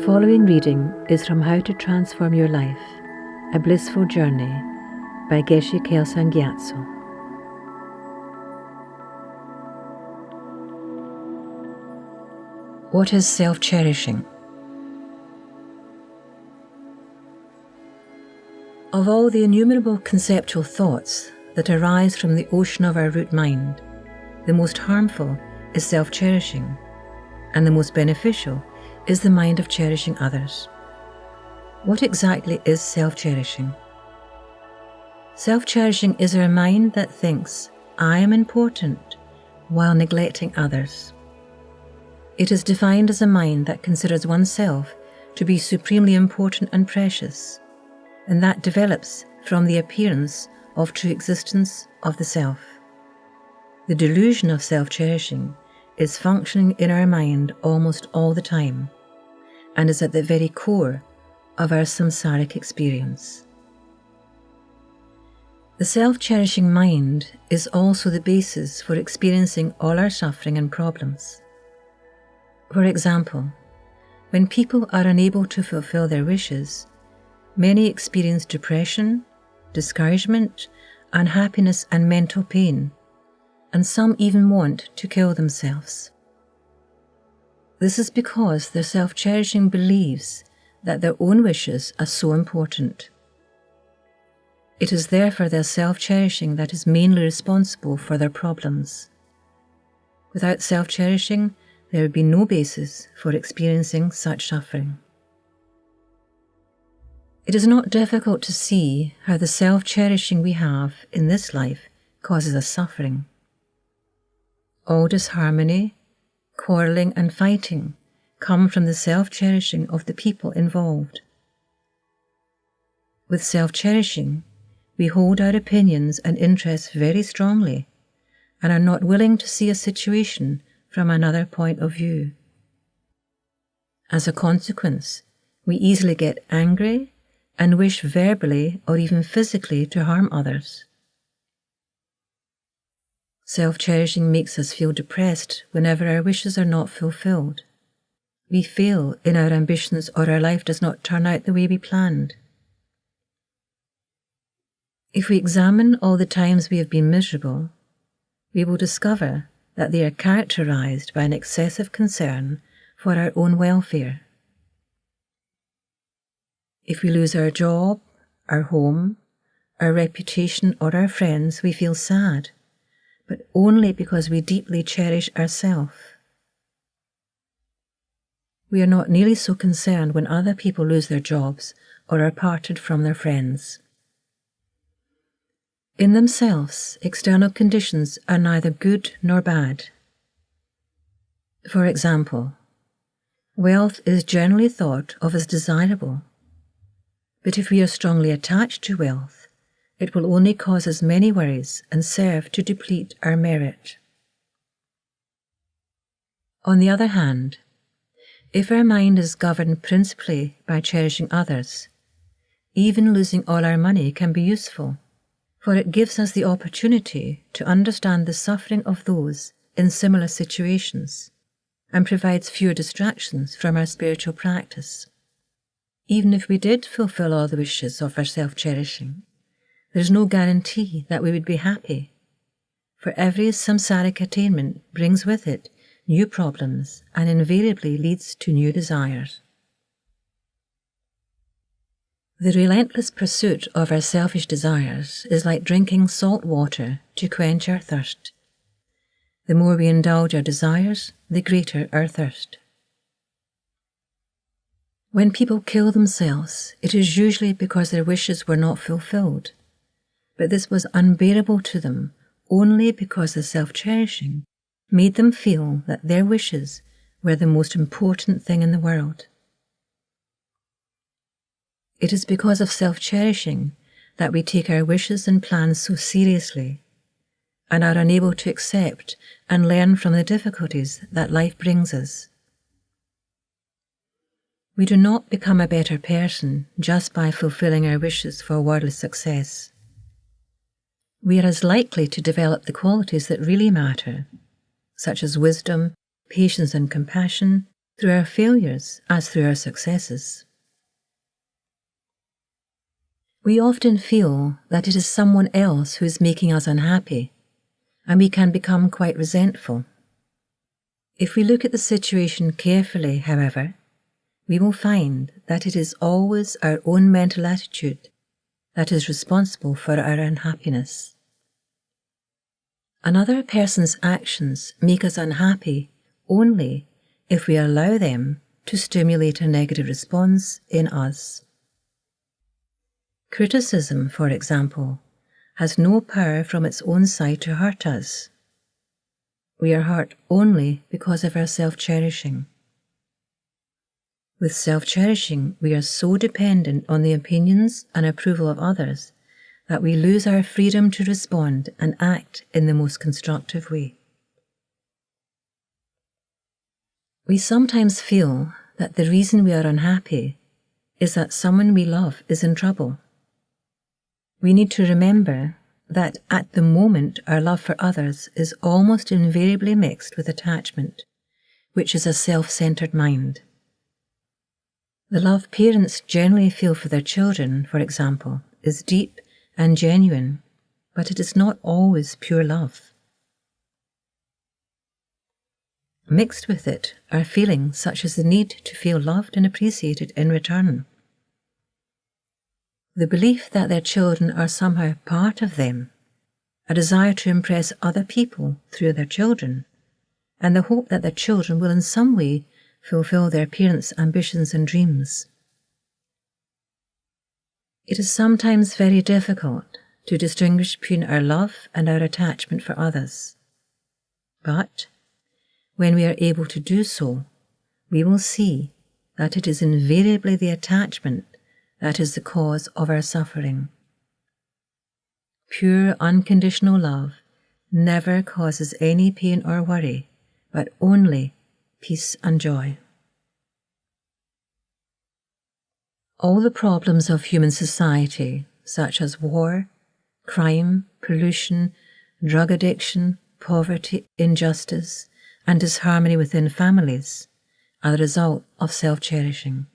following reading is from How to Transform Your Life, A Blissful Journey by Geshe Kelsang Gyatso. What is self-cherishing? Of all the innumerable conceptual thoughts that arise from the ocean of our root mind, the most harmful is self-cherishing, and the most beneficial is the mind of cherishing others. What exactly is self-cherishing? Self-cherishing is a mind that thinks, I am important, while neglecting others. It is defined as a mind that considers oneself to be supremely important and precious, and that develops from the appearance of true existence of the self. The delusion of self-cherishing is functioning in our mind almost all the time, and is at the very core of our samsaric experience. The self-cherishing mind is also the basis for experiencing all our suffering and problems. For example, when people are unable to fulfill their wishes, many experience depression, discouragement, unhappiness and mental pain, and some even want to kill themselves. This is because their self-cherishing believes that their own wishes are so important. It is therefore their self-cherishing that is mainly responsible for their problems. Without self-cherishing, there would be no basis for experiencing such suffering. It is not difficult to see how the self-cherishing we have in this life causes us suffering. All disharmony, quarrelling and fighting come from the self-cherishing of the people involved. With self-cherishing, we hold our opinions and interests very strongly and are not willing to see a situation from another point of view. As a consequence, we easily get angry and wish verbally or even physically to harm others. Self-cherishing makes us feel depressed whenever our wishes are not fulfilled. We fail in our ambitions or our life does not turn out the way we planned. If we examine all the times we have been miserable, we will discover that they are characterized by an excessive concern for our own welfare. If we lose our job, our home, our reputation or our friends, we feel sad, but only because we deeply cherish ourselves. We are not nearly so concerned when other people lose their jobs or are parted from their friends. In themselves, external conditions are neither good nor bad. For example, wealth is generally thought of as desirable, but if we are strongly attached to wealth, it will only cause us many worries and serve to deplete our merit. On the other hand, if our mind is governed principally by cherishing others, even losing all our money can be useful, for it gives us the opportunity to understand the suffering of those in similar situations and provides fewer distractions from our spiritual practice. Even if we did fulfill all the wishes of our self-cherishing, there is no guarantee that we would be happy, for every samsaric attainment brings with it new problems and invariably leads to new desires. The relentless pursuit of our selfish desires is like drinking salt water to quench our thirst. The more we indulge our desires, the greater our thirst. When people kill themselves, it is usually because their wishes were not fulfilled, but this was unbearable to them only because the self-cherishing made them feel that their wishes were the most important thing in the world. It is because of self-cherishing that we take our wishes and plans so seriously and are unable to accept and learn from the difficulties that life brings us. We do not become a better person just by fulfilling our wishes for worldly success. We are as likely to develop the qualities that really matter, such as wisdom, patience and compassion, through our failures as through our successes. We often feel that it is someone else who is making us unhappy, and we can become quite resentful. If we look at the situation carefully, however, we will find that it is always our own mental attitude that is responsible for our unhappiness. Another person's actions make us unhappy only if we allow them to stimulate a negative response in us. Criticism, for example, has no power from its own side to hurt us. We are hurt only because of our self-cherishing. With self-cherishing, we are so dependent on the opinions and approval of others that we lose our freedom to respond and act in the most constructive way. We sometimes feel that the reason we are unhappy is that someone we love is in trouble. We need to remember that at the moment our love for others is almost invariably mixed with attachment, which is a self-centered mind. The love parents generally feel for their children, for example, is deep and genuine, but it is not always pure love. Mixed with it are feelings such as the need to feel loved and appreciated in return, the belief that their children are somehow part of them, a desire to impress other people through their children, and the hope that their children will in some way fulfill their parents' ambitions and dreams. It is sometimes very difficult to distinguish between our love and our attachment for others. But when we are able to do so, we will see that it is invariably the attachment that is the cause of our suffering. Pure, unconditional love never causes any pain or worry, but only peace and joy. All the problems of human society, such as war, crime, pollution, drug addiction, poverty, injustice, and disharmony within families, are the result of self-cherishing.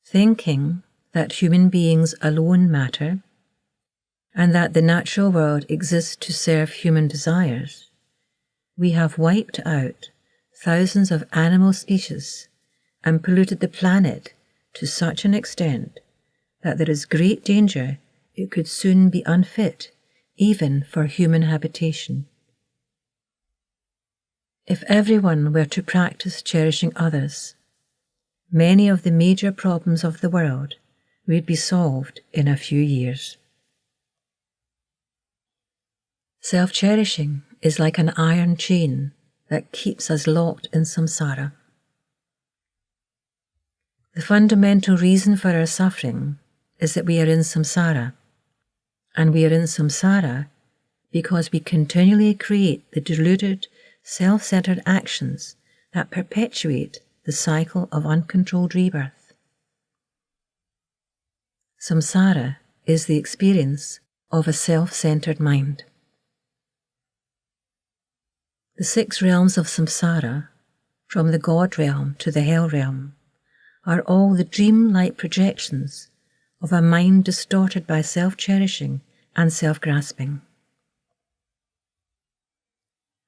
Thinking that human beings alone matter, and that the natural world exists to serve human desires, we have wiped out thousands of animal species and polluted the planet to such an extent that there is great danger it could soon be unfit even for human habitation. If everyone were to practice cherishing others, many of the major problems of the world would be solved in a few years. Self-cherishing is like an iron chain that keeps us locked in samsara. The fundamental reason for our suffering is that we are in samsara, and we are in samsara because we continually create the deluded, self-centered actions that perpetuate the cycle of uncontrolled rebirth. Samsara is the experience of a self-centered mind. The 6 realms of samsara, from the God realm to the hell realm, are all the dream-like projections of a mind distorted by self-cherishing and self-grasping.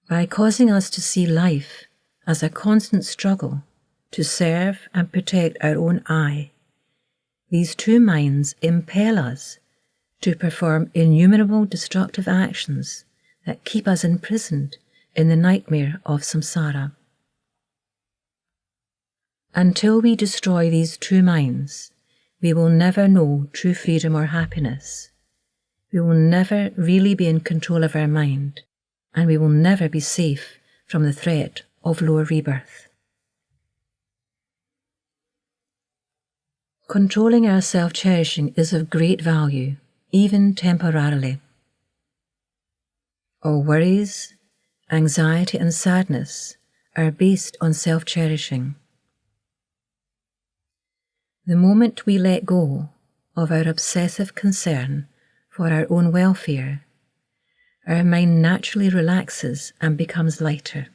By causing us to see life as a constant struggle to serve and protect our own I, these 2 minds impel us to perform innumerable destructive actions that keep us imprisoned in the nightmare of samsara. Until we destroy these 2 minds, we will never know true freedom or happiness. We will never really be in control of our mind, and we will never be safe from the threat of lower rebirth. Controlling our self-cherishing is of great value, even temporarily. All worries, anxiety and sadness are based on self-cherishing. The moment we let go of our obsessive concern for our own welfare, our mind naturally relaxes and becomes lighter.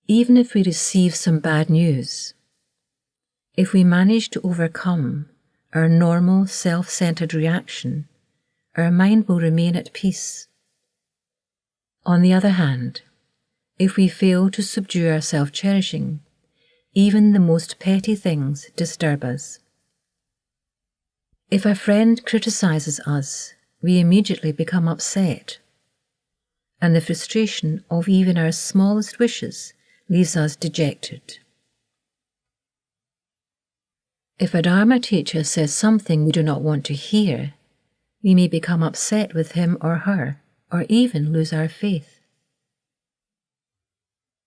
Even if we receive some bad news, if we manage to overcome our normal self-centered reaction, our mind will remain at peace. On the other hand, if we fail to subdue our self-cherishing, even the most petty things disturb us. If a friend criticizes us, we immediately become upset, and the frustration of even our smallest wishes leaves us dejected. If a Dharma teacher says something we do not want to hear, we may become upset with him or her, or even lose our faith.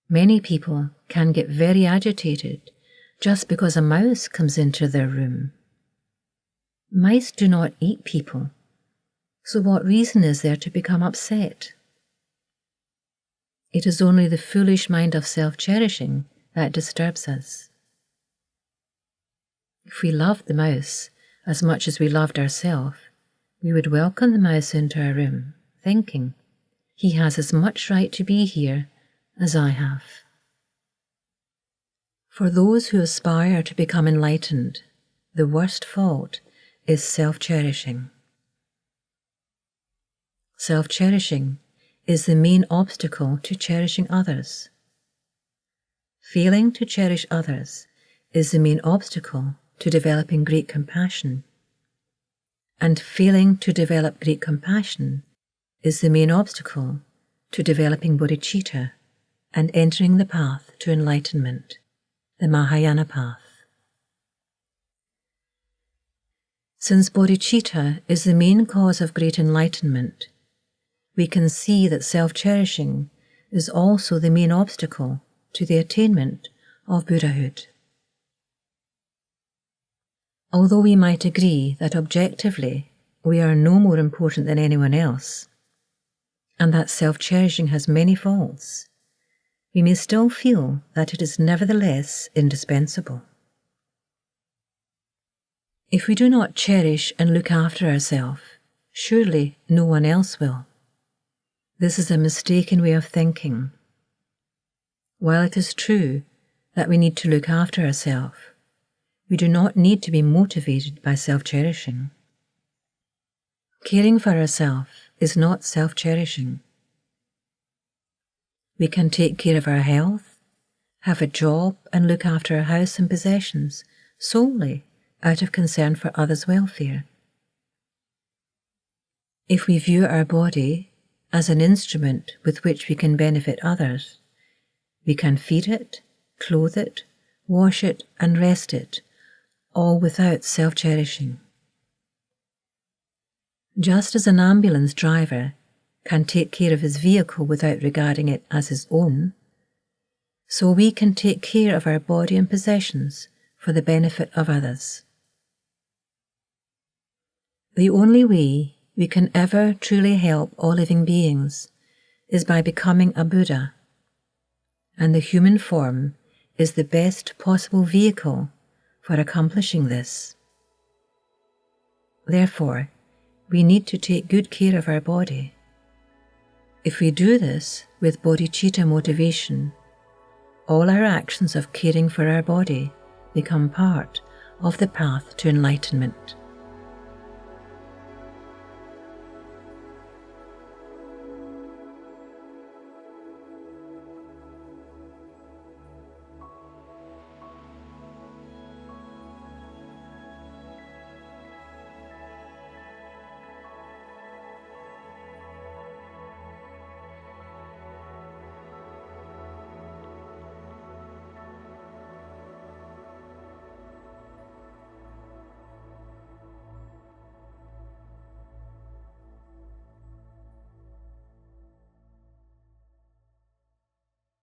Many people can get very agitated just because a mouse comes into their room. Mice do not eat people, so what reason is there to become upset? It is only the foolish mind of self-cherishing that disturbs us. If we loved the mouse as much as we loved ourselves, we would welcome the mouse into our room, thinking, he has as much right to be here as I have. For those who aspire to become enlightened, the worst fault is self-cherishing. Self-cherishing is the main obstacle to cherishing others. Failing to cherish others is the main obstacle to developing great compassion. And failing to develop great compassion is the main obstacle to developing bodhicitta and entering the path to enlightenment, the Mahayana path. Since bodhicitta is the main cause of great enlightenment, we can see that self-cherishing is also the main obstacle to the attainment of Buddhahood. Although we might agree that objectively we are no more important than anyone else, and that self-cherishing has many faults, we may still feel that it is nevertheless indispensable. If we do not cherish and look after ourselves, surely no one else will. This is a mistaken way of thinking. While it is true that we need to look after ourselves, we do not need to be motivated by self-cherishing. Caring for ourselves is not self-cherishing. We can take care of our health, have a job, and look after our house and possessions solely out of concern for others' welfare. If we view our body as an instrument with which we can benefit others, we can feed it, clothe it, wash it, and rest it, all without self-cherishing. Just as an ambulance driver can take care of his vehicle without regarding it as his own, so we can take care of our body and possessions for the benefit of others. The only way we can ever truly help all living beings is by becoming a Buddha, and the human form is the best possible vehicle for accomplishing this. Therefore, we need to take good care of our body. If we do this with bodhicitta motivation, all our actions of caring for our body become part of the path to enlightenment.